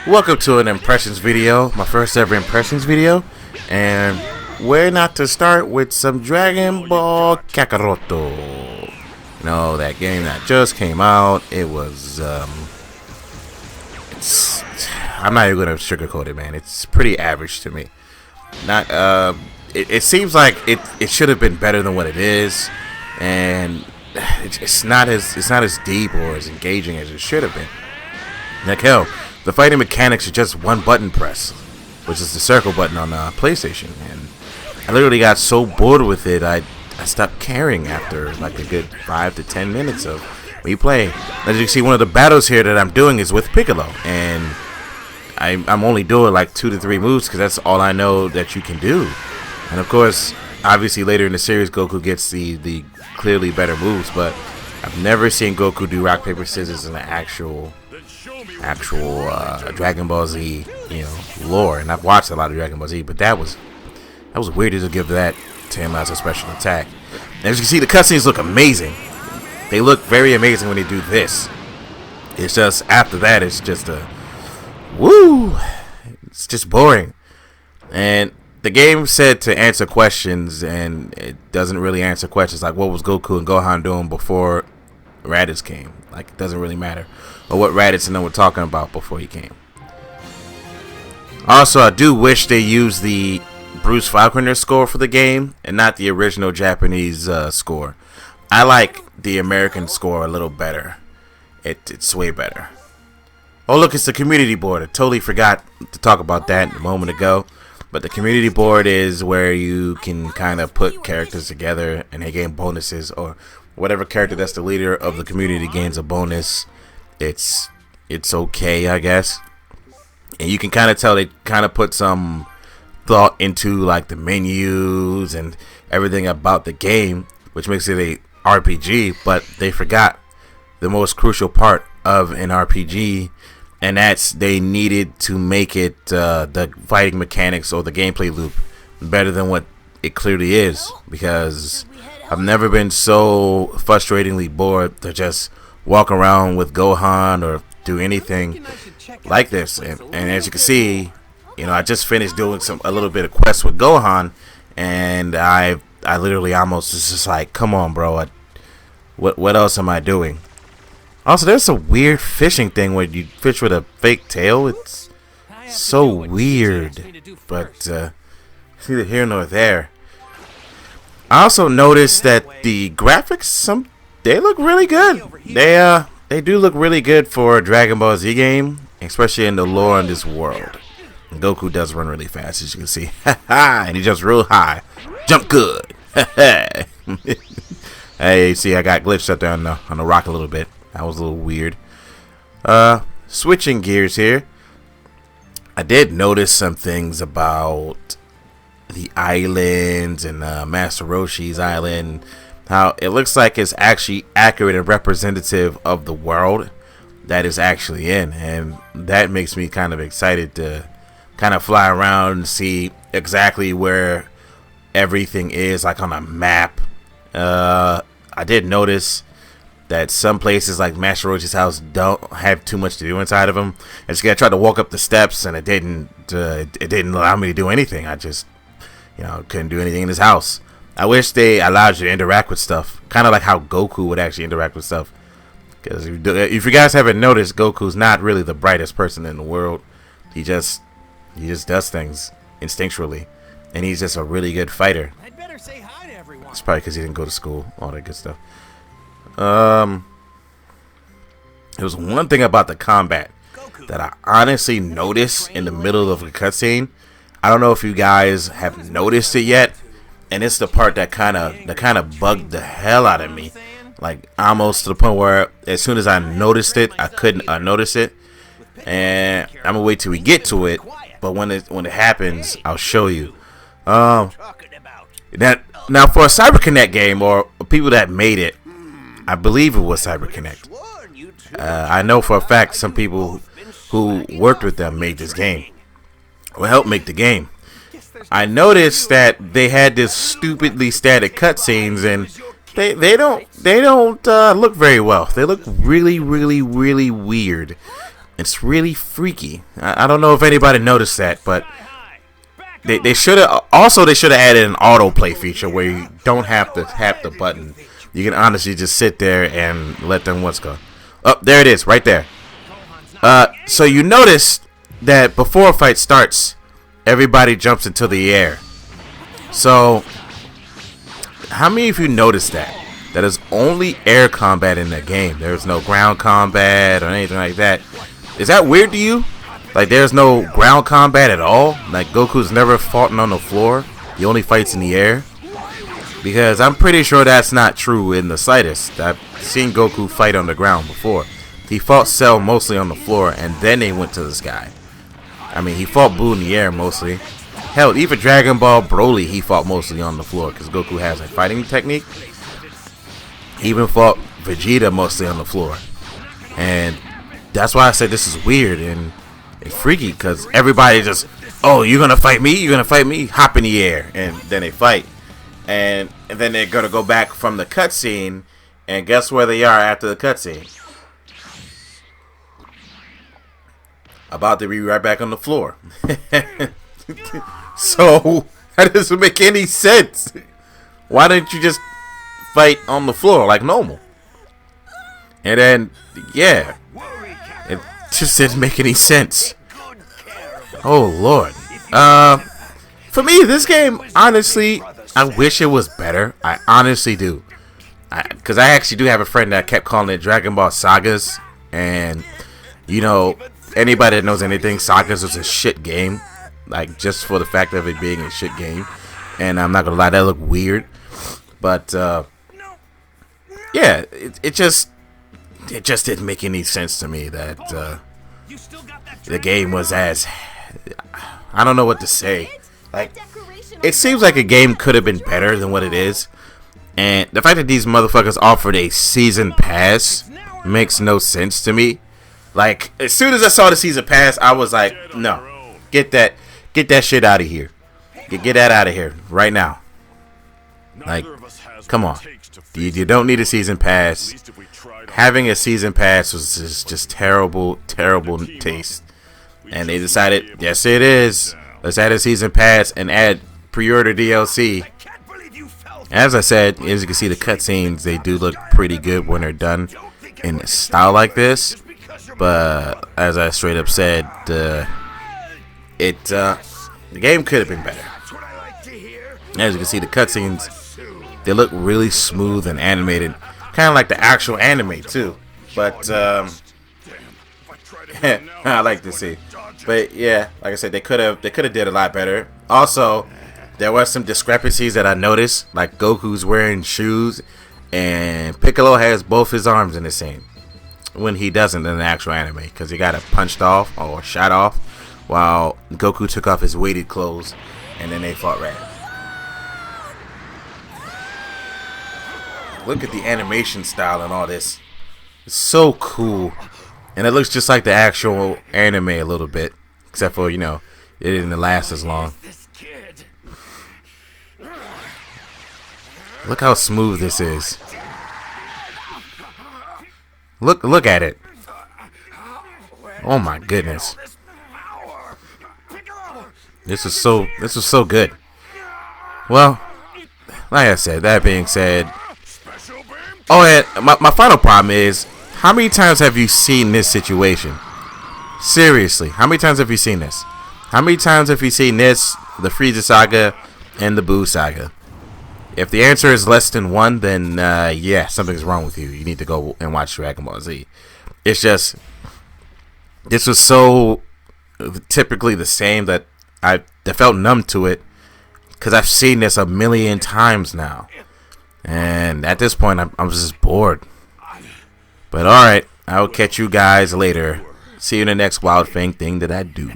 Welcome to an impressions video, my first ever impressions video, and where not to start with some Dragon Ball Kakarot. You know, that game that just came out. It was, I'm not even gonna sugarcoat it, man. It's pretty average to me. Not, it seems like it should have been better than what it is, and it's not as deep or as engaging as it should have been. Like hell. The fighting mechanics are just one button press, which is the circle button on PlayStation, and I literally got so bored with it, I stopped caring after like a good 5 to 10 minutes of when you play. As you can see, one of the battles here that I'm doing is with Piccolo, and I'm only doing like 2 to 3 moves because that's all I know that you can do. And of course, obviously later in the series, Goku gets the clearly better moves, but I've never seen Goku do rock paper scissors in the actual Dragon Ball Z, lore, and I've watched a lot of Dragon Ball Z, but that was weird to give that to him as a special attack. And as you can see, the cutscenes look amazing. They look very amazing when they do this. It's just after that, it's just it's just boring. And the game said to answer questions, and it doesn't really answer questions like what was Goku and Gohan doing before Raditz came. Like, it doesn't really matter. Or what Raditz and them were talking about before he came. Also, I do wish they used the Bruce Faulconer score for the game and not the original Japanese score. I like the American score a little better. It's way better. Oh, look, it's the community board. I totally forgot to talk about that a moment ago. But the community board is where you can kind of put characters together and they gain bonuses, or whatever character that's the leader of the community gains a bonus. It's okay, I guess. And you can kind of tell they kind of put some thought into like the menus and everything about the game, which makes it a RPG, but they forgot the most crucial part of an RPG, and that's they needed to make it the fighting mechanics or the gameplay loop better than what it clearly is, because I've never been so frustratingly bored to just walk around with Gohan or do anything like this. And as you can see, I just finished doing a little bit of quests with Gohan, and I literally almost was just like, come on, bro, what else am I doing? Also, there's a weird fishing thing where you fish with a fake tail. It's so weird, but neither here nor there. I also noticed that the graphics, they look really good. They do look really good for a Dragon Ball Z game, especially in the lore in this world. And Goku does run really fast, as you can see. And he jumps real high. Jump good. Hey, you see, I got glitched up there on the rock a little bit. That was a little weird. Switching gears here. I did notice some things about the islands and Master Roshi's island. How it looks like it's actually accurate and representative of the world that is actually in, and that makes me kind of excited to kind of fly around and see exactly where everything is, like on a map. I did notice that some places like Master Roshi's house don't have too much to do inside of them. And so I tried to walk up the steps, and it didn't allow me to do anything. I just couldn't do anything in his house. I wish they allowed you to interact with stuff, kind of like how Goku would actually interact with stuff. Because if you guys haven't noticed, Goku's not really the brightest person in the world. He just does things instinctually, and he's just a really good fighter. I'd better say hi to everyone. It's probably because he didn't go to school, all that good stuff. There was one thing about the combat that I honestly noticed in the middle of the cutscene. I don't know if you guys have noticed it yet, and it's the part that kind of bugged the hell out of me, like almost to the point where as soon as I noticed it, I couldn't unnotice it. And I'm gonna wait till we get to it, but when it happens, I'll show you. Now for a CyberConnect game, or people that made it, I believe it was CyberConnect. I know for a fact some people who worked with them made this game, or helped make the game. I noticed that they had this stupidly static cutscenes, and they don't look very well. They look really, really, really weird. It's really freaky. I don't know if anybody noticed that, but they should have added an autoplay feature where you don't have to tap the button. You can honestly just sit there and let them go. Oh, there it is, right there. So you notice that before a fight starts, everybody jumps into the air. So, how many of you noticed that? That is only air combat in the game. There's no ground combat or anything like that. Is that weird to you? Like, there's no ground combat at all? Like, Goku's never fought on the floor? He only fights in the air? Because I'm pretty sure that's not true in the slightest. I've seen Goku fight on the ground before. He fought Cell mostly on the floor, and then they went to the sky. I mean, he fought Boo in the air mostly. Hell, even Dragonball Broly, he fought mostly on the floor because Goku has a fighting technique. He even fought Vegeta mostly on the floor. And that's why I said this is weird and freaky, because everybody just, oh, you're going to fight me? You're going to fight me? Hop in the air. And then they fight. And then they're going to go back from the cutscene, and guess where they are after the cutscene? About to be right back on the floor. So, that doesn't make any sense. Why don't you just fight on the floor like normal? And then, yeah, it just didn't make any sense. Oh, Lord. For me, this game, honestly, I wish it was better. I honestly do. Because I actually do have a friend that kept calling it Dragon Ball Sagas. And, you know, anybody that knows anything, Sagas was a shit game. Like, just for the fact of it being a shit game. And I'm not gonna lie, that looked weird. But, yeah, it just didn't make any sense to me that the game was as, I don't know what to say. Like, it seems like a game could have been better than what it is. And the fact that these motherfuckers offered a season pass makes no sense to me. Like, as soon as I saw the season pass, I was like, no, get that shit out of here. Get that out of here right now. Like, come on. You don't need a season pass. Having a season pass was just terrible taste. And they decided, yes it is. Let's add a season pass and add pre-order DLC. As I said, as you can see, the cutscenes, they do look pretty good when they're done in a style like this. But as I straight up said, the game could have been better. As you can see, the cutscenes, they look really smooth and animated, kind of like the actual anime too. But I like to see. But yeah, like I said, they could have did a lot better. Also, there were some discrepancies that I noticed, like Goku's wearing shoes, and Piccolo has both his arms in the same, when he doesn't in the actual anime, because he got it punched off or shot off, while Goku took off his weighted clothes, and then they fought right. Look at the animation style and all this. It's so cool. And it looks just like the actual anime a little bit. Except for, you know, it didn't last as long. Look how smooth this is. Look at it. Oh my goodness. This is so good. Well, like I said, that being said, oh, and my final problem is, how many times have you seen this situation? Seriously, how many times have you seen this? How many times have you seen this, the Frieza saga, and the Buu saga? If the answer is less than one, then yeah, something's wrong with you. You need to go and watch Dragon Ball Z. It's just, this was so typically the same that I felt numb to it, because I've seen this a million times now. And at this point, I'm just bored. But alright, I'll catch you guys later. See you in the next Wild Fang thing that I do.